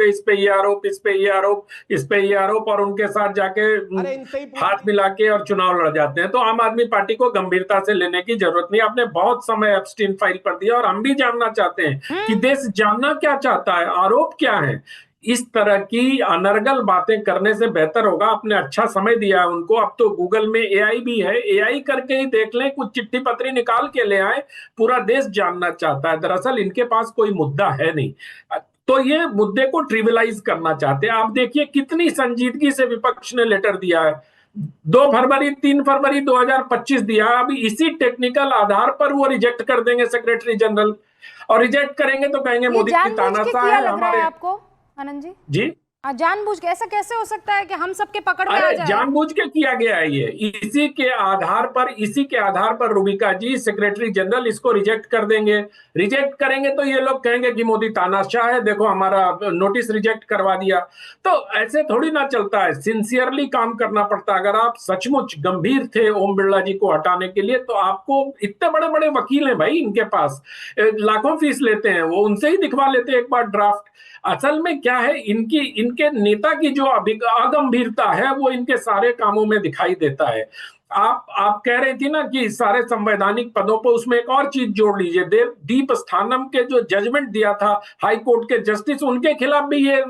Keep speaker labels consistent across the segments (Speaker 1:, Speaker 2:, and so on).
Speaker 1: इस पे ये आरोप, इस पे ये आरोप, इस पे ये आरोप, और उनके साथ जाके
Speaker 2: अरे इनसे ही
Speaker 1: हाथ मिला के और चुनाव लड़ जाते हैं। तो आम आदमी पार्टी को गंभीरता से लेने की जरूरत नहीं। आपने बहुत समय एब्स्टीन फाइल पर दिया, और हम भी जानना चाहते हैं कि
Speaker 3: हम्म।
Speaker 1: देश जानना क्या चाहता है, आरोप क्या है। इस तरह की अनर्गल बातें करने से बेहतर होगा, आपने अच्छा समय दिया है उनको। अब तो गूगल में एआई भी है, एआई करके ही देख लें, कुछ चिट्ठी पत्री निकाल के ले आए। पूरा देश जानना चाहता है। दरअसल इनके पास कोई मुद्दा है नहीं, तो ये मुद्दे को ट्रिविलाइज करना चाहते हैं। आप देखिए कितनी संजीदगी से विपक्ष ने लेटर दिया है। 2 फरवरी 3 फरवरी 2025 दिया। अभी इसी टेक्निकल आधार पर वो रिजेक्ट कर देंगे सेक्रेटरी जनरल, और रिजेक्ट करेंगे तो कहेंगे
Speaker 3: ये
Speaker 1: मोदी
Speaker 3: जानबूझ के
Speaker 1: तानाशाह
Speaker 3: किया
Speaker 1: है
Speaker 3: लग रहा है
Speaker 1: हमारे।
Speaker 3: आपको आनंद जी?
Speaker 1: जी,
Speaker 3: जानबूझ के ऐसा कैसे हो सकता है कि हम सबके पकड़ में आ
Speaker 1: अरे
Speaker 3: जाए?
Speaker 1: जानबूझ के किया गया है ये। इसी के आधार पर रूबिका जी सेक्रेटरी जनरल इसको रिजेक्ट कर देंगे। रिजेक्ट करेंगे तो ये लोग कहेंगे कि मोदी तानाशाह है, देखो हमारा नोटिस रिजेक्ट करवा दिया। तो ऐसे थोड़ी ना चलता है, सिंसियरली काम करना पड़ता है। अगर आप सचमुच गंभीर थे ओम बिरला जी को हटाने के लिए, तो आपको इतने बड़े बड़े वकील हैं भाई इनके पास, लाखों फीस लेते हैं वो, उनसे ही दिखवा लेते हैं एक बार ड्राफ्ट। असल में क्या है, इनके नेता की जो अगंभीरता है वो इनके सारे कामों में दिखाई देता है। आप कह रही थी ना कि सारे संवैधानिक पदों पर, उसमें एक और चीज जोड़ लीजिए, दीप स्थानम के जो जजमेंट दिया था हाई कोर्ट के जस्टिस, उनके खिलाफ भी ये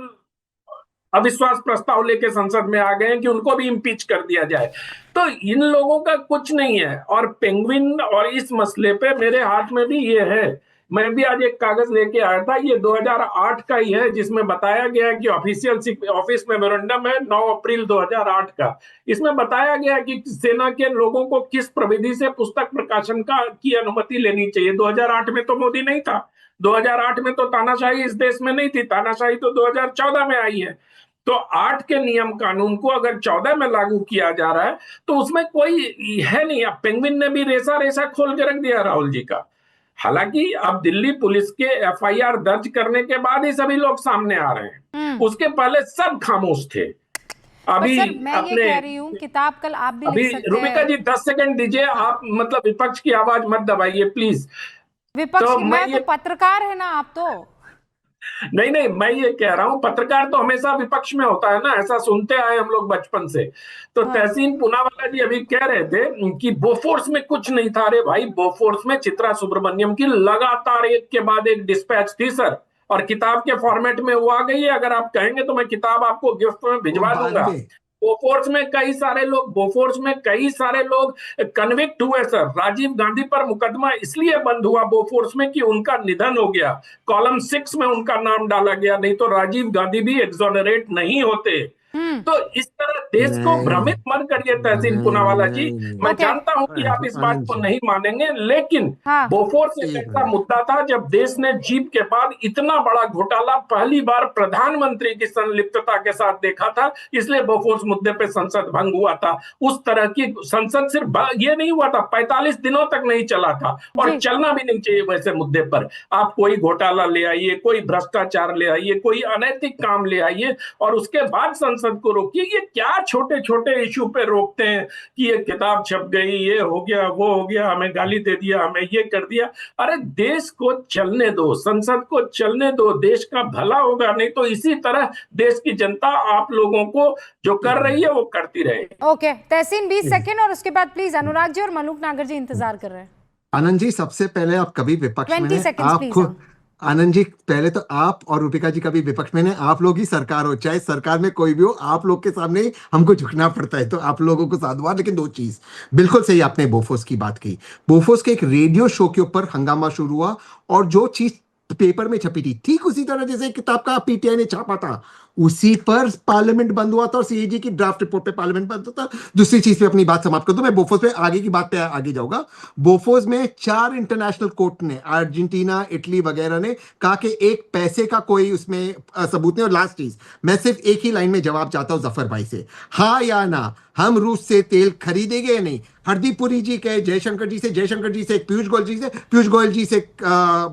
Speaker 1: अविश्वास प्रस्ताव लेके संसद में आ गए हैं कि उनको भी इम्पीच कर दिया जाए। तो इन लोगों का कुछ नहीं है। और पेंगुइन और इस मसले पे मेरे हाथ में भी ये है, मैं भी आज एक कागज लेके आया था, ये 2008 का ही है, जिसमें बताया गया है कि ऑफिशियल ऑफिस मेमोरेंडम है 9 अप्रैल 2008 का। इसमें बताया गया है कि सेना के लोगों को किस प्रविधि से पुस्तक प्रकाशन की अनुमति लेनी चाहिए। 2008 में तो मोदी नहीं था, 2008 में तो तानाशाही इस देश में नहीं थी, तानाशाही तो 2014 में आई है। तो 8 के नियम कानून को अगर 14 में लागू किया जा रहा है, तो उसमें कोई है नहीं। अब पेंगुइन ने भी रेसा रेसा खोल के रख दिया राहुल जी का। हालांकि अब दिल्ली पुलिस के एफआईआर दर्ज करने के बाद ही सभी लोग सामने आ रहे हैं, उसके पहले सब खामोश थे।
Speaker 3: पर
Speaker 1: अभी
Speaker 3: सर मैं ये
Speaker 1: अपने
Speaker 3: कह रही हूँ, किताब कल आप भी लिख
Speaker 1: अभी
Speaker 3: सकते
Speaker 1: रुबिका
Speaker 3: हैं।
Speaker 1: जी 10 सेकंड दीजिए आप, मतलब विपक्ष की आवाज मत दबाइए प्लीज।
Speaker 3: विपक्ष
Speaker 1: तो
Speaker 3: की
Speaker 1: मैं
Speaker 3: मैं तो
Speaker 1: ये
Speaker 3: पत्रकार है ना आप तो।
Speaker 1: नहीं नहीं, मैं ये कह रहा हूं, पत्रकार तो हमेशा विपक्ष में होता है ना, ऐसा सुनते आए हम लोग बचपन से। तो
Speaker 3: हाँ।
Speaker 1: तहसीन पूनावाला जी अभी कह रहे थे कि बोफोर्स में कुछ नहीं था। अरे भाई, बोफोर्स में चित्रा सुब्रमण्यम की लगातार एक के बाद एक डिस्पैच थी सर, और किताब के फॉर्मेट में वो आ गई है। अगर आप कहेंगे तो मैं किताब आपको गिफ्ट में
Speaker 2: वो
Speaker 1: भिजवा दूंगा।
Speaker 2: 92।
Speaker 1: बोफोर्स में कई सारे लोग कन्विक्ट हुए सर। राजीव गांधी पर मुकदमा इसलिए बंद हुआ बोफोर्स में कि उनका निधन हो गया, कॉलम 6 में उनका नाम डाला गया, नहीं तो राजीव गांधी भी एक्सोनरेट नहीं होते।
Speaker 3: हम्म।
Speaker 1: तो इस तरह देश को
Speaker 2: नहीं
Speaker 1: भ्रमित मत करिए तहसीन
Speaker 2: नहीं
Speaker 1: पूनावाला जी।
Speaker 2: नहीं नहीं।
Speaker 1: मैं
Speaker 3: ओके।
Speaker 1: जानता हूं कि आप इस बात
Speaker 2: आनंद
Speaker 1: को
Speaker 2: जी,
Speaker 1: नहीं मानेंगे, लेकिन
Speaker 3: हाँ।
Speaker 1: बोफोर्स एक
Speaker 2: एक
Speaker 1: ऐसा
Speaker 2: मिनट।
Speaker 1: मुद्दा था जब देश ने जीत के बाद इतना बड़ा घोटाला पहली बार प्रधानमंत्री की संलिप्तता के साथ देखा था, इसलिए बोफोर्स मुद्दे पे संसद भंग हुआ था। उस तरह की संसद सिर्फ ये नहीं हुआ था, 45 दिनों तक नहीं चला था, और
Speaker 3: जी।
Speaker 1: चलना भी नहीं चाहिए वैसे मुद्दे पर। आप कोई घोटाला ले आइए, कोई भ्रष्टाचार ले आइए, कोई अनैतिक काम ले आइए, और उसके बाद संसद को रोकिए। ये क्या छोटे छोटे इश्यू पे रोकते हैं कि ये किताब छप गई, ये हो गया, वो हो गया, हमें गाली दे दिया, हमें ये कर दिया। अरे देश को चलने दो, संसद को चलने दो, देश का भला होगा। नहीं तो इसी तरह देश की जनता आप लोगों को जो कर रही है वो करती रहेगी।
Speaker 3: ओके तहसीन 20 सेकंड, और उसके बाद प्लीज अनुराग जी और मलूक नागर जी इंतजार कर रहे हैं।
Speaker 2: आनंद जी, सबसे पहले आप कभी विपक्ष में
Speaker 3: 20
Speaker 2: ने
Speaker 3: सेकंड्स
Speaker 2: आप
Speaker 3: प्लीज। हाँ।
Speaker 2: खुद। आनंद जी, पहले तो आप और रूपिका जी कभी विपक्ष में ने, आप लोग ही सरकार हो, चाहे सरकार में कोई भी हो, आप लोग के सामने ही हमको झुकना पड़ता है, तो आप लोगों को साधुवाद। लेकिन दो चीज बिल्कुल सही आपने बोफोर्स की बात की। बोफोर्स के एक रेडियो शो के ऊपर हंगामा शुरू हुआ, और जो चीज पेपर में छपी थी ठीक उसी तरह जैसे किताब का पीटीआई ने छापा था, उसी पर पार्लियामेंट बंद हुआ था, और सीएजी की ड्राफ्ट रिपोर्ट पे पार्लियामेंट बंद होता। दूसरी चीज पे अपनी बात समाप्त कर दूं, मैं बोफोर्स पे आगे की बात पे आगे जाऊंगा। बोफोर्स में 4 इंटरनेशनल कोर्ट ने, अर्जेंटीना, इटली वगैरह ने कहा कि एक पैसे का कोई उसमें सबूत नहीं। और लास्ट चीज, मैं सिर्फ एक ही लाइन में जवाब चाहता हूं जफर भाई से, हाँ या ना, हम रूस से तेल खरीदेंगे या नहीं। हरदीपुरी जी के जयशंकर जी से, जयशंकर जी से पीयूष गोयल जी से, पीयूष गोयल जी से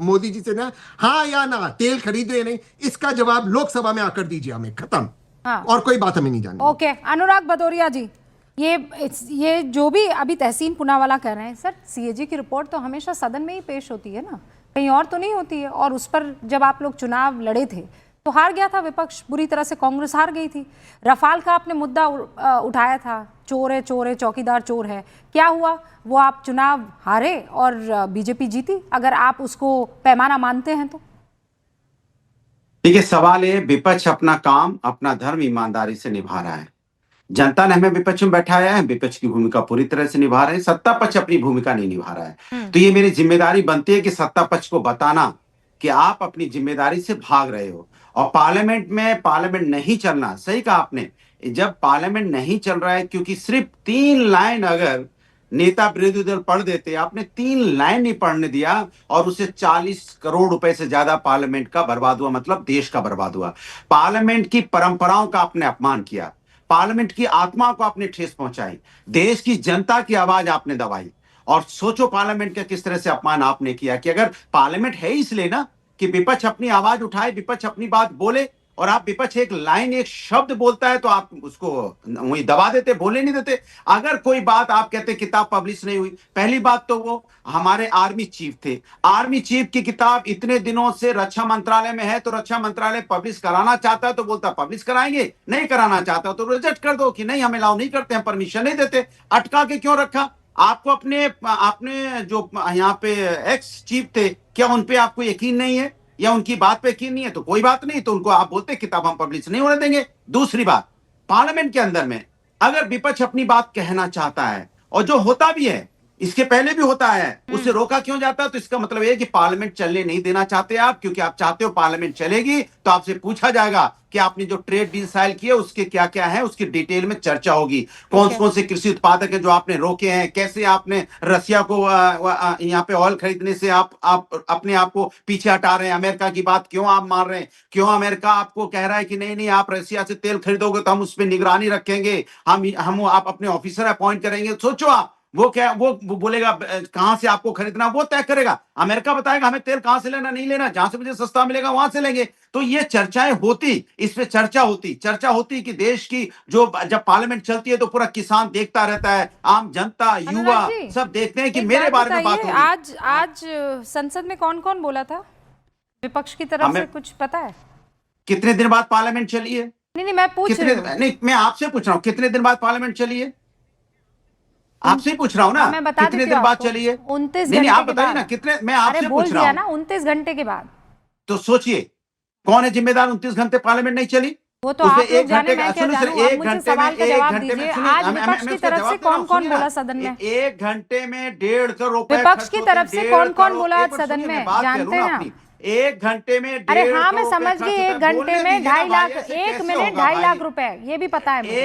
Speaker 2: मोदी जी से ना, हाँ या ना, तेल खरीदो या नहीं, इसका जवाब लोकसभा में आकर दीजिए हमें। खत्म।
Speaker 3: हाँ।
Speaker 2: और कोई बात हमें नहीं जाननी।
Speaker 3: ओके अनुराग भदौरिया जी, ये जो भी अभी तहसीन पूनावाला कह रहे हैं सर, सीएजी की रिपोर्ट तो हमेशा सदन में ही पेश होती है ना, कहीं और तो नहीं होती है। और उस पर जब आप लोग चुनाव लड़े थे तो हार गया था विपक्ष बुरी तरह से, कांग्रेस हार गई थी। रफाल का आपने मुद्दा उठाया था, चोर है चौकीदार चोर है, क्या हुआ? वो आप चुनाव हारे और बीजेपी जीती, अगर आप उसको पैमाना मानते हैं तो।
Speaker 4: देखिए, सवाल है, विपक्ष अपना काम, अपना धर्म ईमानदारी से निभा रहा है। जनता ने हमें विपक्ष में बैठाया है, विपक्ष की भूमिका पूरी तरह से निभा रहे हैं। सत्ता पक्ष अपनी भूमिका नहीं निभा रहा है। तो ये मेरी जिम्मेदारी बनती है कि सत्ता पक्ष को बताना कि आप अपनी जिम्मेदारी से भाग रहे हो। और पार्लियामेंट नहीं चलना, सही कहा आपने, जब पार्लियामेंट नहीं चल रहा है, क्योंकि सिर्फ 3 लाइन अगर नेता विरोधी दल पढ़ देते, आपने 3 लाइन नहीं पढ़ने दिया और उसे 40 करोड़ रुपए से ज्यादा पार्लियामेंट का बर्बाद हुआ, मतलब देश का बर्बाद हुआ। पार्लियामेंट की परंपराओं का आपने अपमान किया, पार्लियामेंट की आत्मा को आपने ठेस पहुंचाई, देश की जनता की आवाज आपने दबाई। और सोचो पार्लियामेंट का किस तरह से अपमान आपने किया, कि अगर पार्लियामेंट है इसलिए ना कि विपक्ष अपनी आवाज उठाए, विपक्ष अपनी बात बोले, और आप विपक्ष एक लाइन एक शब्द बोलता है तो आप उसको वही दबा देते, बोले नहीं देते। अगर कोई बात आप कहते किताब पब्लिश नहीं हुई, पहली बात तो वो हमारे आर्मी चीफ थे, आर्मी चीफ की किताब इतने दिनों से रक्षा मंत्रालय में है, तो रक्षा मंत्रालय पब्लिश कराना चाहता है तो बोलता पब्लिश कराएंगे, नहीं कराना चाहता तो रिजेक्ट कर दो कि नहीं, हम अलाउ नहीं करते, हम परमिशन नहीं देते। अटका के क्यों रखा? आपको अपने जो यहाँ पे एक्स चीफ थे, क्या उन पे आपको यकीन नहीं है या उनकी बात पे यकीन नहीं है? तो कोई बात नहीं, तो उनको आप बोलते किताब हम पब्लिश नहीं होने देंगे। दूसरी बात, पार्लियामेंट के अंदर में अगर विपक्ष अपनी बात कहना चाहता है, और जो होता भी है, इसके पहले भी होता है, उसे रोका क्यों जाता है? तो इसका मतलब यह है कि पार्लियामेंट चलने नहीं देना चाहते आप, क्योंकि आप चाहते हो पार्लियामेंट चलेगी तो आपसे पूछा जाएगा कि आपने जो ट्रेड डील साइन किए उसके क्या क्या है, उसकी डिटेल में चर्चा होगी। कौन से कृषि उत्पादक है जो आपने रोके हैं, कैसे आपने रसिया को यहाँ पे ऑयल खरीदने से आप अपने आप को पीछे हटा रहे हैं, अमेरिका की बात क्यों आप मान रहे हैं, क्यों अमेरिका आपको कह रहा है कि नहीं आप रसिया से तेल खरीदोगे तो हम उस पर निगरानी रखेंगे, हम आप अपने ऑफिसर अपॉइंट करेंगे। सोचो आप, वो क्या, वो बोलेगा कहां से आपको खरीदना, वो तय करेगा। अमेरिका बताएगा हमें तेल कहां से लेना, नहीं लेना, जहां से मुझे सस्ता मिलेगा वहां से लेंगे। तो ये चर्चाएं होती, इस पे चर्चा होती कि देश की जो जब पार्लियामेंट चलती है तो पूरा किसान देखता रहता है, आम जनता, युवा सब देखते हैं कि मेरे बारे में बात हो रही।
Speaker 3: आज संसद में कौन कौन बोला था विपक्ष की तरफ से, कुछ पता है?
Speaker 4: कितने दिन बाद पार्लियामेंट चली है?
Speaker 3: नहीं, मैं पूछ रही हूं।
Speaker 4: नहीं, मैं आपसे पूछ रहा हूं कितने दिन बाद पार्लियामेंट चली है, आपसे ही पूछ रहा हूं ना।
Speaker 3: मैं बता
Speaker 4: कितने दिन बाद चली है?
Speaker 3: 29
Speaker 4: नहीं, आप बताइए ना कितने, मैं आपसे पूछ रहा हूं
Speaker 3: ना 29 घंटे के बाद।
Speaker 4: तो सोचिए कौन है जिम्मेदार, 29 घंटे पार्लियामेंट नहीं चली?
Speaker 3: वो तो आप लोग जाने, मैं क्या जानूं? आप मुझे सवाल का जवाब दीजिए। आज विपक्ष की तरफ से कौन कौन बोला सदन में?
Speaker 4: 1 घंटे में 150 करोड़ रुपए
Speaker 3: विपक्ष की तरफ से कौन कौन बोला आज सदन में, जानते हैं आप?
Speaker 4: 1 घंटे में,
Speaker 3: अरे हाँ, मैं समझ गई, 1 घंटे में 2.5 लाख, 1 मिनट 2.5 लाख रुपए, ये भी पता है मुझे।